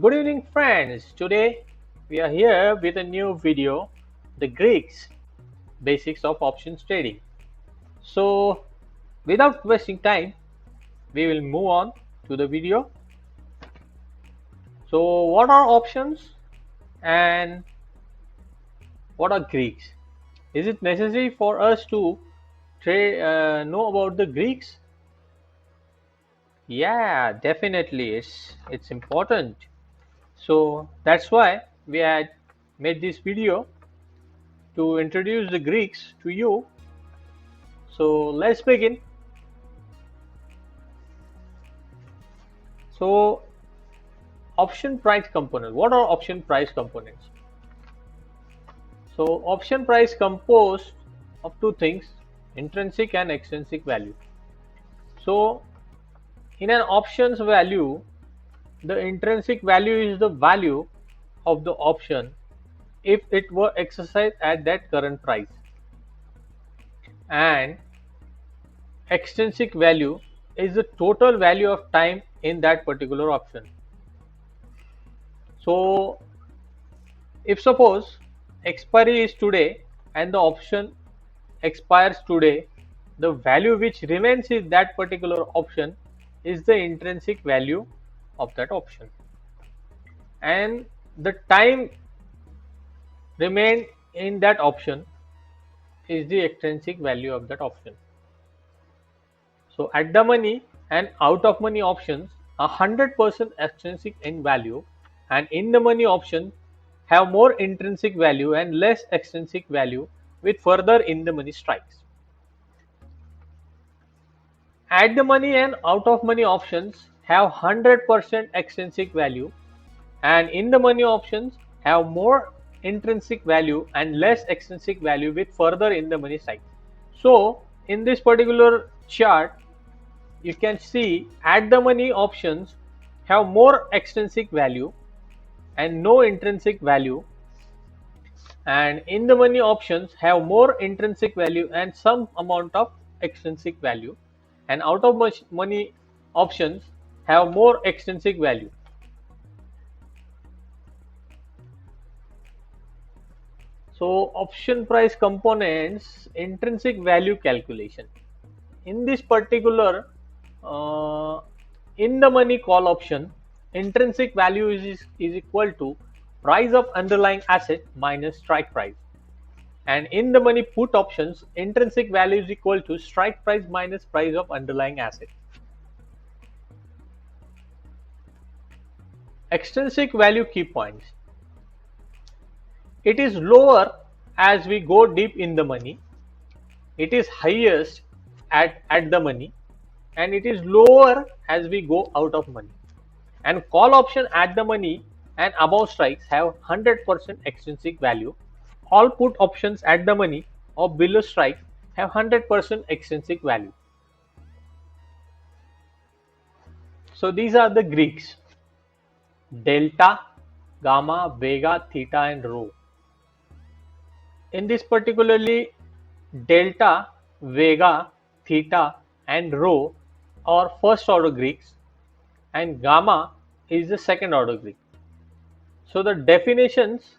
Good evening, friends. Today we are here with a new video, The Greeks Basics of Options Trading. So, without wasting time, we will move on to the video. So, what are options and what are Greeks? Is it necessary for us to know about the Greeks? Yeah, definitely. It's important. So that's why we had made this video to introduce the Greeks to you. So let's begin. So option price component. What are option price components? So option price composed of two things, intrinsic and extrinsic value. So in an options value, the intrinsic value is the value of the option if it were exercised at that current price, and extrinsic value is the total value of time in that particular option. So if suppose expiry is today and the option expires today, the value which remains in that particular option is the intrinsic value of that option, and the time remained in that option is the extrinsic value of that option. So at the money and out of money options are 100% extrinsic in value, and in the money options have more intrinsic value and less extrinsic value with further in the money strikes. At the money and out of money options have 100% extrinsic value, and in the money options have more intrinsic value and less extrinsic value with further in the money strikes. So in this particular chart, you can see at the money options have more extrinsic value and no intrinsic value, and in the money options have more intrinsic value and some amount of extrinsic value, and out of money options have more extrinsic value. So option price components, intrinsic value calculation. In this particular in the money call option, intrinsic value is equal to price of underlying asset minus strike price, and in the money put options, intrinsic value is equal to strike price minus price of underlying asset. Extrinsic value key points. It is lower as we go deep in the money, it is highest at the money, and it is lower as we go out of money. And call option at the money and above strikes have 100% extrinsic value. All put options at the money or below strikes have 100% extrinsic value. So these are the Greeks: delta, gamma, vega, theta and rho. In this particularly, delta, vega, theta and rho are first order Greeks, and gamma is the second order Greek. So the definitions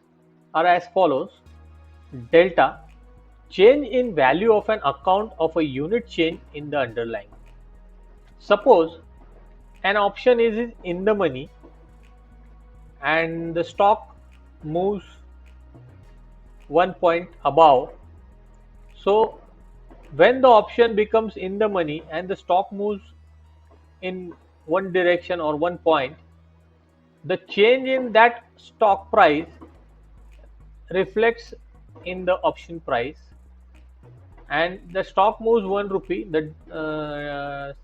are as follows: delta, change in value of an account of a unit change in the underlying. Suppose an option is in the money and the stock moves 1 point above. So when the option becomes in the money and the stock moves in one direction or 1 point, the change in that stock price reflects in the option price, and the stock moves 1 rupee, the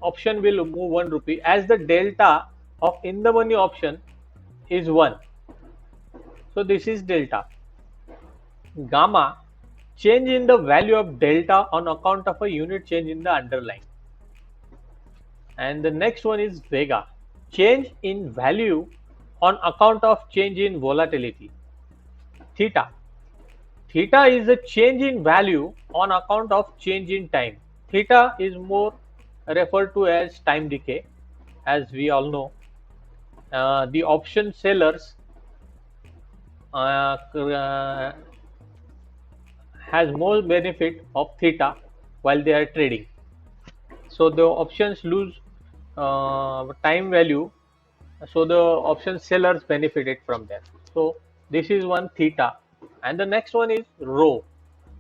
option will move 1 rupee as the delta of in the money option is 1. So this is delta. Gamma, change in the value of delta on account of a unit change in the underlying. And the next one is vega, change in value on account of change in volatility. Theta, theta is the change in value on account of change in time. Theta is more referred to as time decay, as we all know. the option sellers has more benefit of theta while they are trading. So the options lose time value, so the option sellers benefited from that. So this is one theta, and the next one is rho,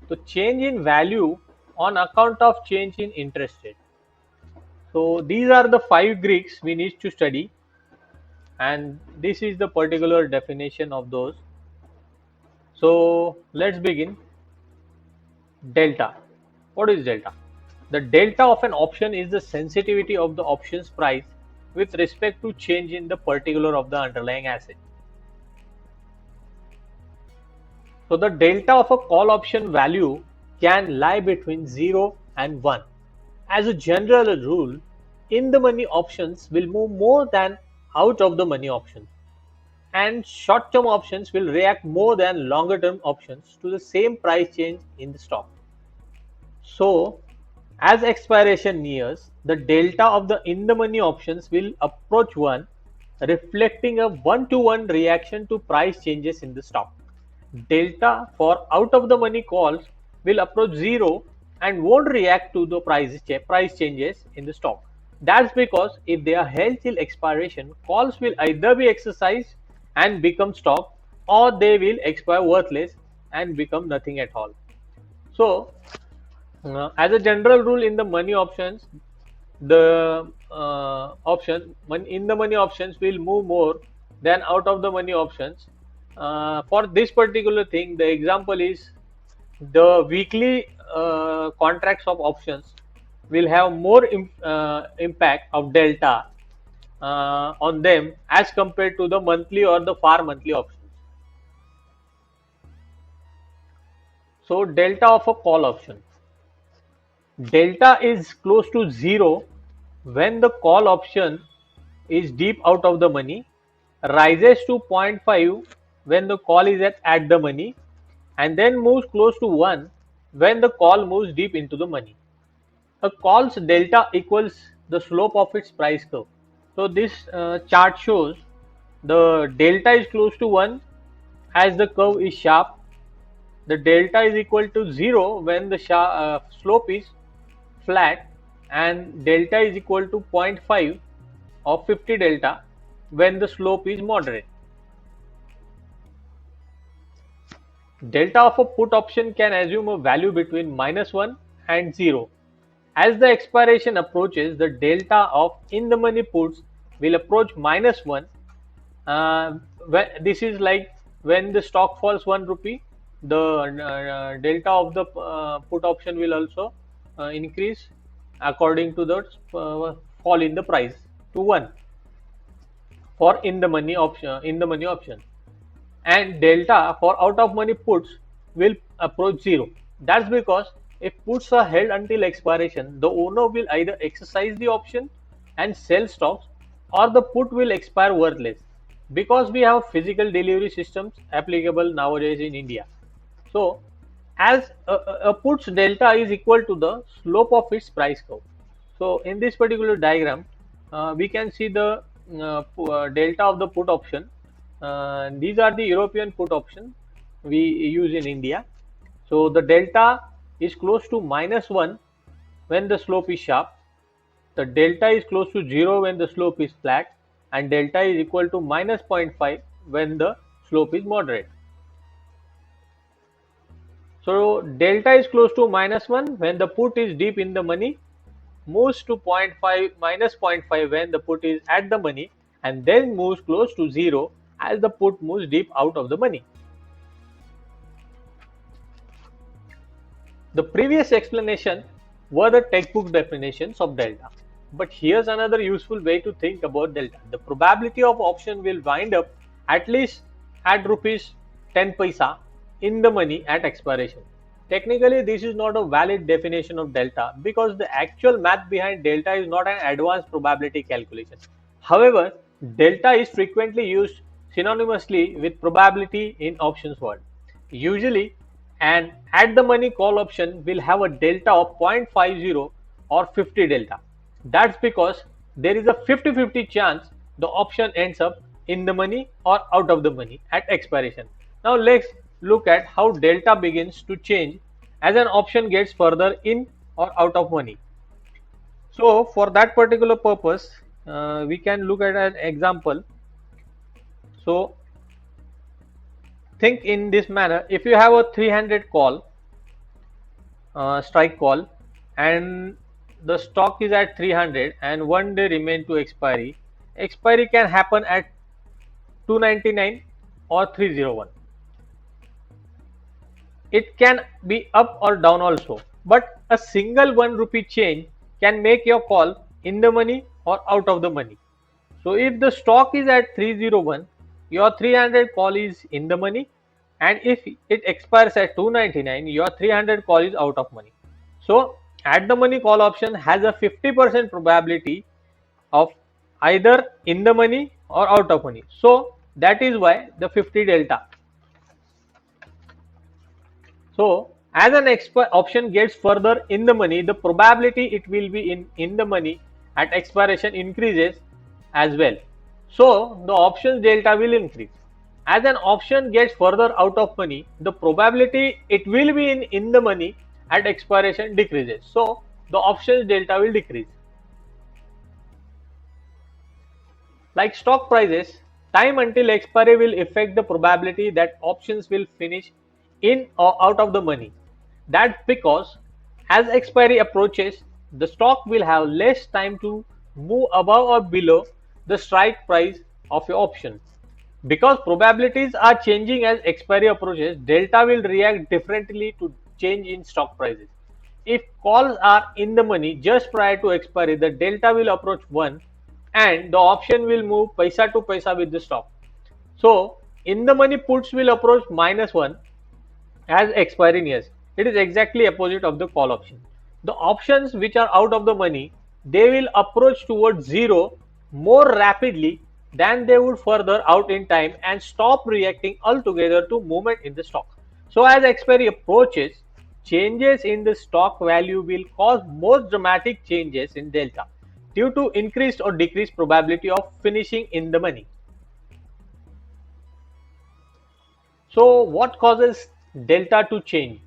the change in value on account of change in interest rate. So these are the five Greeks we need to study, and this is the particular definition of those. So let's begin. Delta. What is delta? The delta of an option is the sensitivity of the option's price with respect to change in the particular of the underlying asset. So the delta of a call option value can lie between 0 and 1. As a general rule, in the money options will move more than out of the money options, and short term options will react more than longer term options to the same price change in the stock. So, as expiration nears, the delta of the in the money options will approach 1, reflecting a 1-to-1 reaction to price changes in the stock. Delta for out of the money calls will approach 0 and won't react to the price changes in the stock. That's because if they are held till expiration, calls will either be exercised and become stock, or they will expire worthless and become nothing at all. So, as a general rule in the money options, the in the money options will move more than out of the money options. For this particular thing, the example is the weekly contracts of options will have more impact of delta on them as compared to the monthly or the far monthly options. So delta of a call option. Delta is close to 0 when the call option is deep out of the money, rises to 0.5 when the call is at the money, and then moves close to 1 when the call moves deep into the money. A call's delta equals the slope of its price curve. So this chart shows the delta is close to 1 as the curve is sharp. The delta is equal to 0 when the slope is flat, and delta is equal to 0.5 of 50 delta when the slope is moderate. Delta of a put option can assume a value between -1 and 0. As the expiration approaches, the delta of in the money puts will approach -1. This is like when the stock falls 1 rupee, the delta of the put option will also increase according to the fall in the price to 1 for in the money option, and delta for out of money puts will approach 0. That's because if puts are held until expiration, the owner will either exercise the option and sell stocks, or the put will expire worthless, because we have physical delivery systems applicable nowadays in India. So as a put's delta is equal to the slope of its price curve. So in this particular diagram, we can see the delta of the put option. These are the European put option we use in India. So the delta is close to -1 when the slope is sharp. The delta is close to 0 when the slope is flat, and delta is equal to -0.5 when the slope is moderate. So delta is close to -1 when the put is deep in the money, moves to -0.5 when the put is at the money, and then moves close to 0 as the put moves deep out of the money. The previous explanation were the textbook definitions of delta. But here's another useful way to think about delta. The probability of option will wind up at least at rupees 10 paisa in the money at expiration. Technically, this is not a valid definition of delta because the actual math behind delta is not an advanced probability calculation. However, delta is frequently used synonymously with probability in options world. Usually, an at the money call option will have a delta of 0.50 or 50 delta. That's because there is a 50-50 chance the option ends up in the money or out of the money at expiration. Now let's look at how delta begins to change as an option gets further in or out of money. So for that particular purpose, we can look at an example. So think in this manner: if you have a 300 call, strike call, and the stock is at 300 and 1 day remain to expiry, expiry can happen at 299 or 301. It can be up or down also, but a single 1 rupee change can make your call in the money or out of the money. So if the stock is at 301, your 300 call is in the money, and if it expires at 299, your 300 call is out of money. So at the money call option has a 50% probability of either in the money or out of money. So that is why the 50 delta. So as an option gets further in the money, the probability it will be in the money at expiration increases as well. So the options delta will increase. As an option gets further out of money, the probability it will be in the money at expiration decreases. So the options delta will decrease. Like stock prices, time until expiry will affect the probability that options will finish in or out of the money. That's because as expiry approaches, the stock will have less time to move above or below the strike price of your option. Because probabilities are changing as expiry approaches, delta will react differently to change in stock prices. If calls are in the money just prior to expiry, the delta will approach 1 and the option will move paisa to paisa with the stock. So in the money puts will approach -1 as expiry nears. It is exactly opposite of the call option. The options which are out of the money, they will approach towards 0 more rapidly than they would further out in time and stop reacting altogether to movement in the stock. So as expiry approaches, changes in the stock value will cause most dramatic changes in delta due to increased or decreased probability of finishing in the money. So what causes delta to change?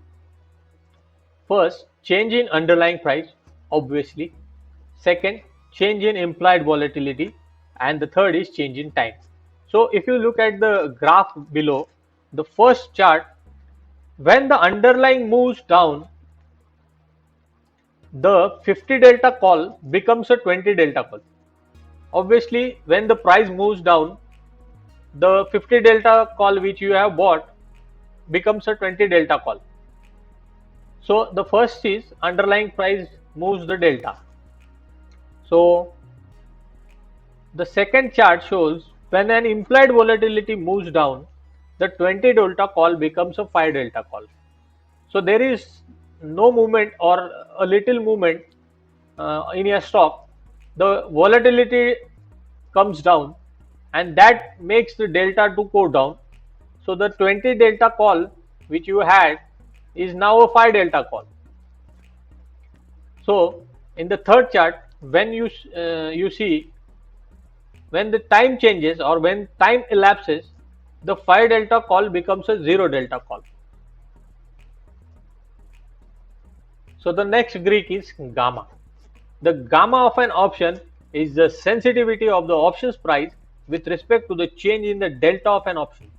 First, change in underlying price, obviously. Second, change in implied volatility. And the third is change in time. So if you look at the graph below, the first chart, when the underlying moves down, the 50 delta call becomes a 20 delta call. Obviously, when the price moves down, the 50 delta call which you have bought becomes a 20 delta call. So the first is underlying price moves the delta. So the second chart shows when an implied volatility moves down, the 20 delta call becomes a 5 delta call. So there is no movement or a little movement in your stock, the volatility comes down and that makes the delta to go down. So the 20 delta call which you had is now a 5 delta call. So in the third chart, when you see when the time changes or when time elapses, the 5 delta call becomes a 0 delta call. So the next Greek is gamma. The gamma of an option is the sensitivity of the option's price with respect to the change in the delta of an option.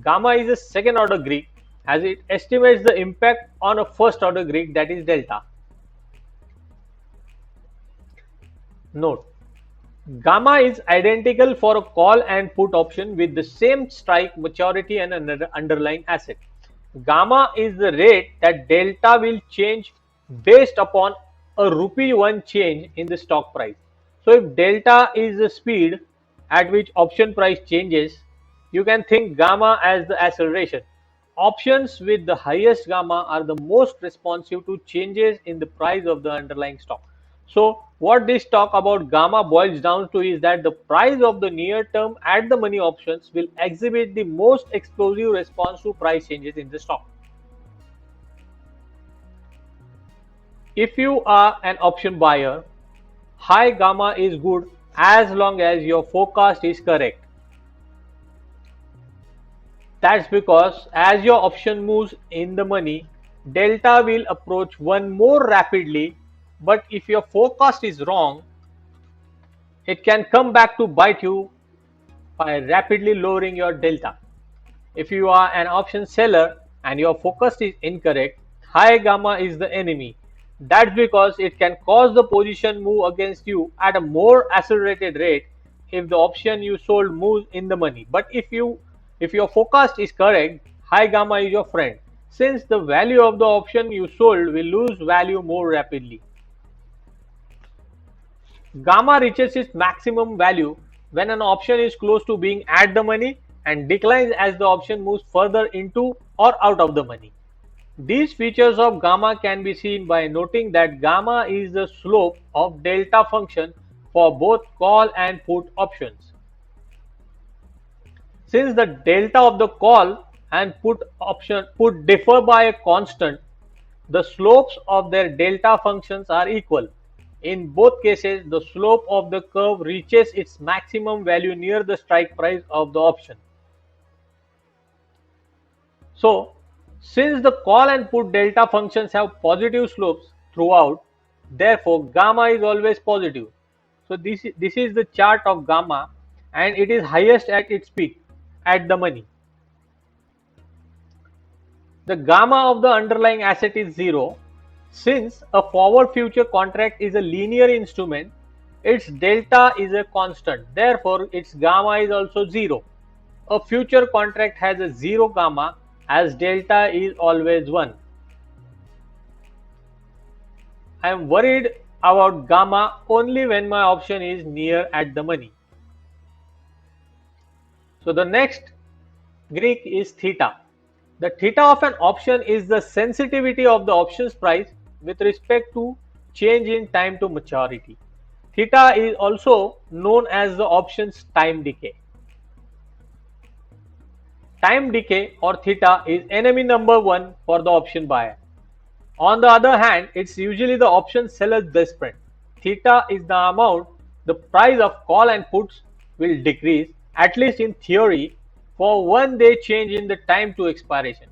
Gamma is a second order Greek as it estimates the impact on a first order Greek, that is delta. Note, gamma is identical for a call and put option with the same strike, maturity and underlying asset. Gamma is the rate that delta will change based upon a rupee 1 change in the stock price. So if delta is the speed at which option price changes, you can think gamma as the acceleration. Options with the highest gamma are the most responsive to changes in the price of the underlying stock. So what this talk about gamma boils down to is that the price of the near term at the money options will exhibit the most explosive response to price changes in the stock. If you are an option buyer, high gamma is good as long as your forecast is correct. That's because as your option moves in the money, delta will approach 1 more rapidly, but if your forecast is wrong, it can come back to bite you by rapidly lowering your delta. If you are an option seller and your focus is incorrect, high gamma is the enemy. That's because it can cause the position move against you at a more accelerated rate if the option you sold moves in the money. But if your forecast is correct, high gamma is your friend, since the value of the option you sold will lose value more rapidly. Gamma reaches its maximum value when an option is close to being at the money and declines as the option moves further into or out of the money. These features of gamma can be seen by noting that gamma is the slope of delta function for both call and put options. Since the delta of the call and put differ by a constant, the slopes of their delta functions are equal. In both cases, the slope of the curve reaches its maximum value near the strike price of the option. So, since the call and put delta functions have positive slopes throughout, therefore gamma is always positive. So this is the chart of gamma, and it is highest at its peak at the money. The gamma of the underlying asset is 0. Since a forward future contract is a linear instrument, its delta is a constant. Therefore, its gamma is also 0. A future contract has a 0 gamma as delta is always 1. I am worried about gamma only when my option is near at the money. So the next Greek is theta. The theta of an option is the sensitivity of the option's price with respect to change in time to maturity. Theta is also known as the option's time decay. Time decay or theta is enemy number 1 for the option buyer. On the other hand, it's usually the option seller's best friend. Theta is the amount the price of call and puts will decrease, at least in theory, for 1 day change in the time to expiration.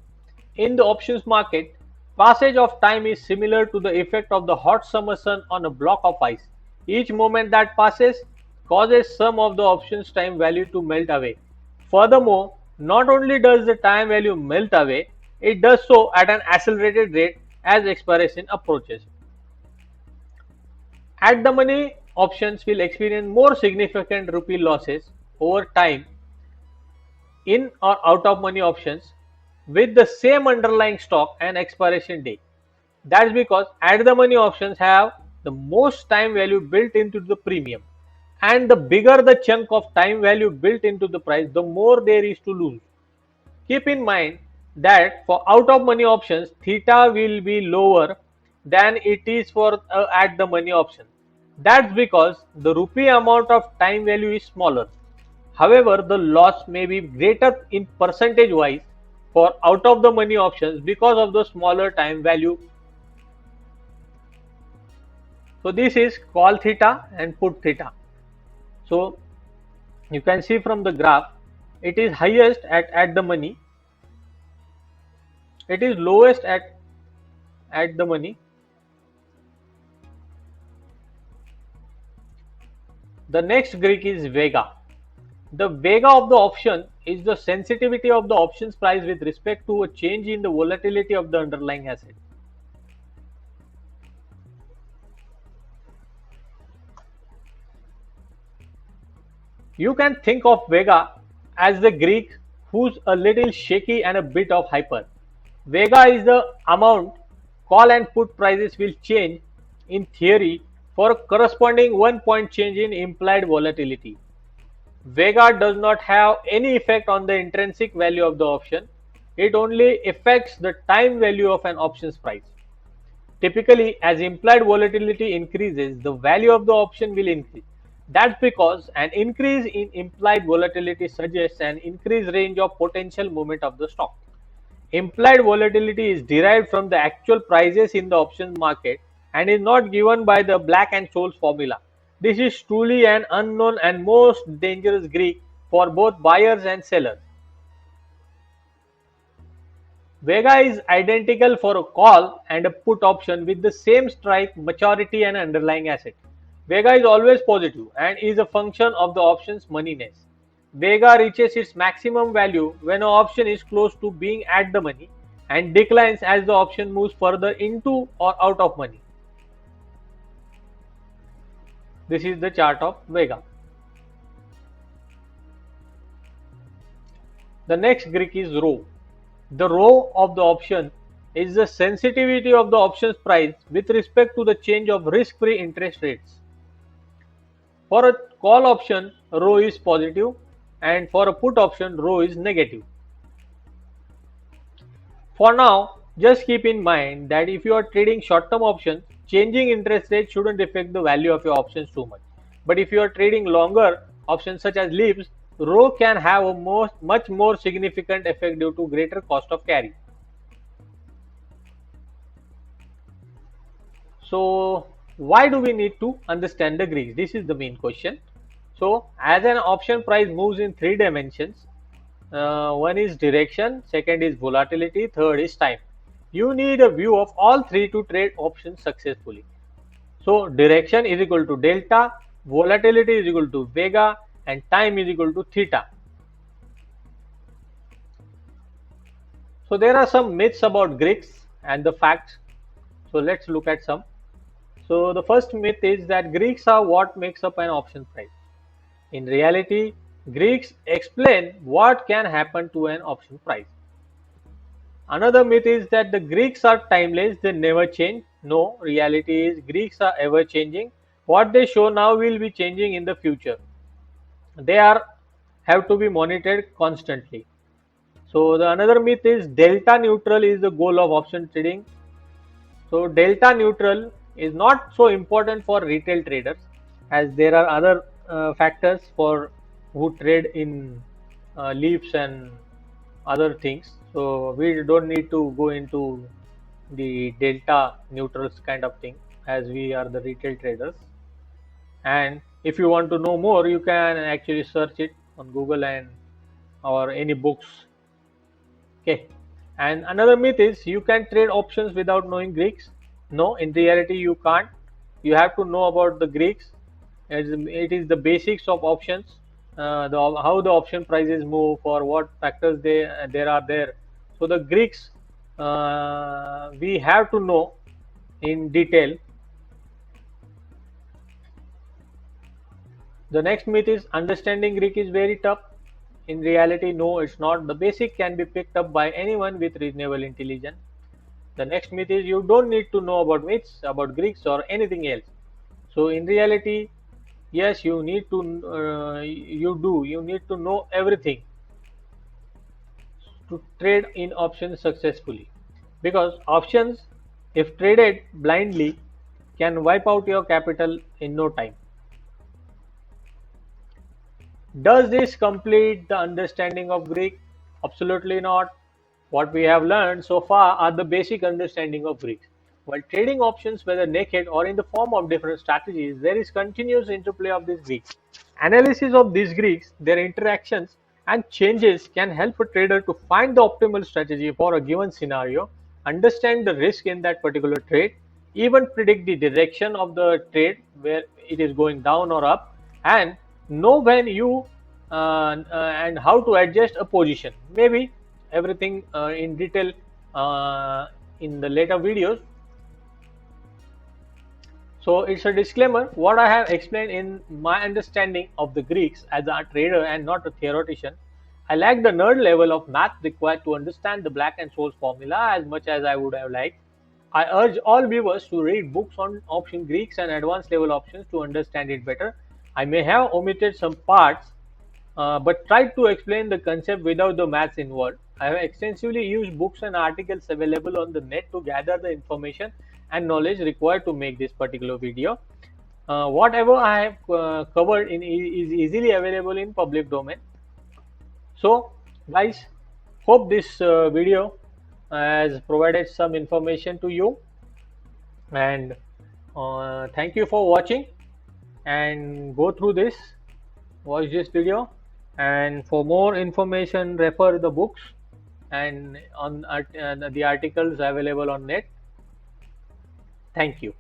In the options market, passage of time is similar to the effect of the hot summer sun on a block of ice. Each moment that passes causes some of the option's time value to melt away. Furthermore, not only does the time value melt away, it does so at an accelerated rate as expiration approaches. At the money options will experience more significant rupee losses over time in or out of money options with the same underlying stock and expiration date. That's because at the money options have the most time value built into the premium, and the bigger the chunk of time value built into the price, the more there is to lose. Keep in mind that for out of money options, theta will be lower than it is for at the money option. That's because the rupee amount of time value is smaller. However, the loss may be greater in percentage wise for out of the money options because of the smaller time value. So this is call theta and put theta. So you can see from the graph, it is highest at the money, it is lowest at the money. The next Greek is vega. The vega of the option is the sensitivity of the option's price with respect to a change in the volatility of the underlying asset. You can think of vega as the Greek who's a little shaky and a bit of hyper. Vega is the amount call and put prices will change in theory for a corresponding 1 point change in implied volatility. Vega does not have any effect on the intrinsic value of the option. It only affects the time value of an option's price. Typically, as implied volatility increases, the value of the option will increase. That's because an increase in implied volatility suggests an increased range of potential movement of the stock. Implied volatility is derived from the actual prices in the options market and is not given by the Black and Scholes formula. This is truly an unknown and most dangerous Greek for both buyers and sellers. Vega is identical for a call and a put option with the same strike, maturity and underlying asset. Vega is always positive and is a function of the option's moneyness. Vega reaches its maximum value when an option is close to being at the money and declines as the option moves further into or out of money. This is the chart of Vega. The next Greek is rho. The rho of the option is the sensitivity of the option's price with respect to the change of risk-free interest rates. For a call option, rho is positive, and for a put option, rho is negative. For now, just keep in mind that if you are trading short-term options, changing interest rate shouldn't affect the value of your options too much. But if you are trading longer options such as LIBS, rho can have a much more significant effect due to greater cost of carry. So why do we need to understand the Greeks? This is the main question. So as an option price moves in three dimensions, one is direction, second is volatility, third is time. You need a view of all three to trade options successfully. So direction is equal to delta, volatility is equal to vega, and time is equal to theta. So there are some myths about Greeks and the facts. So let's look at some. So the first myth is that Greeks are what makes up an option price. In reality, Greeks explain what can happen to an option price. Another myth is that the Greeks are timeless, they never change. No, reality is Greeks are ever changing. What they show now will be changing in the future. They are have to be monitored constantly. So the another myth is delta neutral is the goal of option trading. So delta neutral is not so important for retail traders as there are other factors for who trade in leaps and other things. So we don't need to go into the delta neutrals kind of thing as we are the retail traders. And if you want to know more, you can actually search it on Google and or any books. Okay. And another myth is you can trade options without knowing Greeks. No, in reality you can't. You have to know about the Greeks. It is the basics of options, how the option prices move, for what factors there are there. So the Greeks we have to know in detail. The next myth is understanding Greek is very tough. In reality, no, it's not. The basic can be picked up by anyone with reasonable intelligence. The next myth is you don't need to know about myths, about Greeks or anything else. So in reality, yes, you need to, you need to know everything to trade in options successfully. Because options, if traded blindly, can wipe out your capital in no time. Does this complete the understanding of Greek? Absolutely not. What we have learned so far are the basic understanding of Greek. While trading options, whether naked or in the form of different strategies, there is continuous interplay of these Greeks. Analysis of these Greeks, their interactions and changes can help a trader to find the optimal strategy for a given scenario, understand the risk in that particular trade, even predict the direction of the trade where it is going down or up, and know when you and how to adjust a position. Maybe everything in detail in the later videos. So it's a disclaimer. What I have explained in my understanding of the Greeks as a trader and not a theoretician. I lack the nerd level of math required to understand the Black-Scholes formula as much as I would have liked. I urge all viewers to read books on option Greeks and advanced level options to understand it better. I may have omitted some parts, but tried to explain the concept without the maths involved. I have extensively used books and articles available on the net to gather the information and knowledge required to make this particular video. Whatever I have covered is easily available in public domain. So guys, hope this video has provided some information to you, and thank you for watching, and go through this, watch this video, and for more information refer the books and on the articles available on net. Thank you.